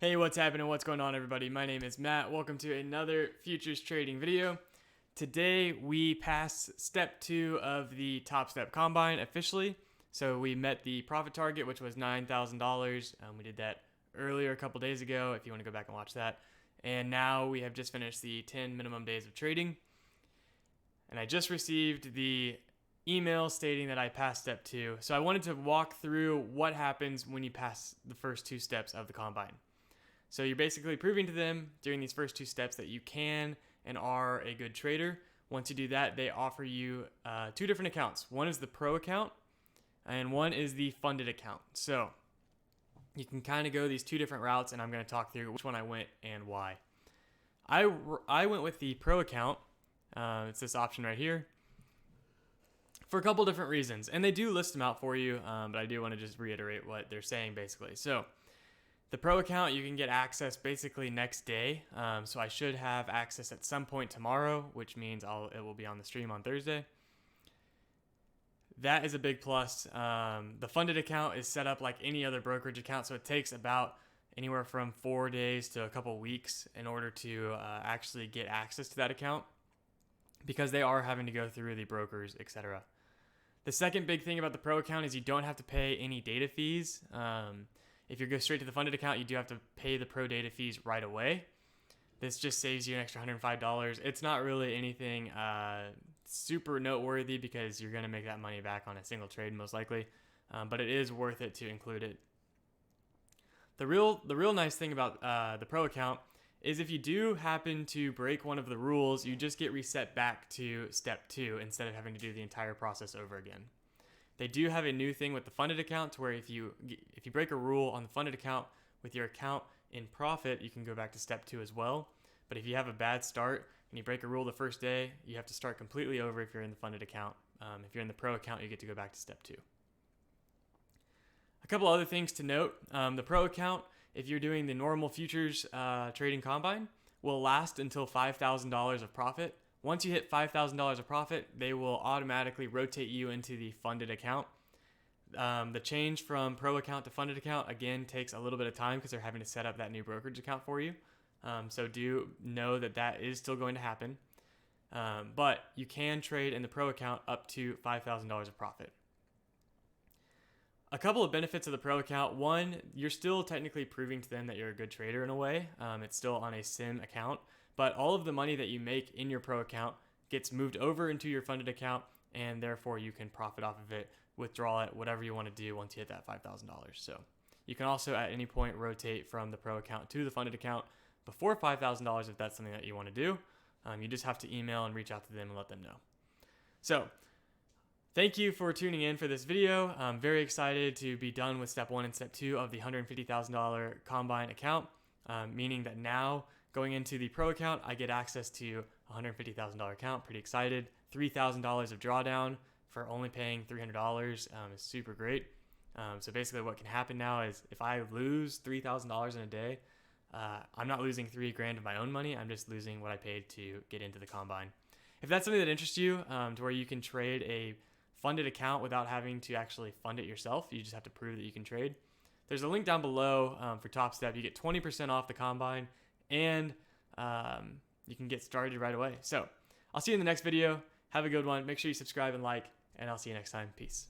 Hey, what's happening? What's going on, everybody? My name is Matt. Welcome to another futures trading video. Today we passed step 2 of the Topstep combine officially. So we met the profit target, which was $9,000. We did that earlier a couple days ago if you want to go back and watch that. And now we have just finished the 10 minimum days of trading. And I just received the email stating that I passed step 2. So I wanted to walk through what happens when you pass the first 2 steps of the combine. So you're basically proving to them during these first 2 steps that you can and are a good trader. Once you do that, they offer you 2 different accounts. One is the pro account and one is the funded account. So you can kind of go these 2 different routes, and I'm going to talk through which one I went and why. I went with the pro account. It's this option right here for a couple different reasons. And they do list them out for you, but I do want to just reiterate what they're saying basically. So the pro account, you can get access basically next day. So I should have access at some point tomorrow, which means it will be on the stream on Thursday. That is a big plus. The funded account is set up like any other brokerage account, so it takes about anywhere from 4 days to a couple weeks in order to actually get access to that account, because they are having to go through the brokers, etc. The second big thing about the pro account is you don't have to pay any data fees. If you go straight to the funded account, you do have to pay the pro data fees right away. This just saves you an extra $105. It's not really anything super noteworthy because you're going to make that money back on a single trade most likely, but it is worth it to include it. The real nice thing about the pro account is if you do happen to break one of the rules, you just get reset back to step 2 instead of having to do the entire process over again. They do have a new thing with the funded account to where if you break a rule on the funded account with your account in profit, you can go back to step 2 as well. But if you have a bad start and you break a rule the first day, you have to start completely over if you're in the funded account. If you're in the pro account, you get to go back to step 2. A couple other things to note. The pro account, if you're doing the normal futures trading combine, will last until $5,000 of profit. Once you hit $5,000 of profit, they will automatically rotate you into the funded account. The change from pro account to funded account, again, takes a little bit of time because they're having to set up that new brokerage account for you. So do know that that is still going to happen. But you can trade in the pro account up to $5,000 of profit. A couple of benefits of the pro account. One, you're still technically proving to them that you're a good trader in a way. It's still on a sim account. But all of the money that you make in your pro account gets moved over into your funded account, and therefore you can profit off of it, withdraw it, whatever you want to do once you hit that $5,000. So you can also at any point rotate from the pro account to the funded account before $5,000 if that's something that you want to do. You just have to email and reach out to them and let them know. So thank you for tuning in for this video. I'm very excited to be done with step 1 and step 2 of the $150,000 combine account, meaning that now going into the pro account, I get access to a $150,000 account. Pretty excited. $3,000 of drawdown for only paying $300 is super great. So basically what can happen now is if I lose $3,000 in a day, I'm not losing $3,000 of my own money. I'm just losing what I paid to get into the combine. If that's something that interests you, to where you can trade a funded account without having to actually fund it yourself, you just have to prove that you can trade. There's a link down below for Topstep. You get 20% off the combine, and you can get started right away. So I'll see you in the next video. Have a good one. Make sure you subscribe and like, and I'll see you next time. Peace.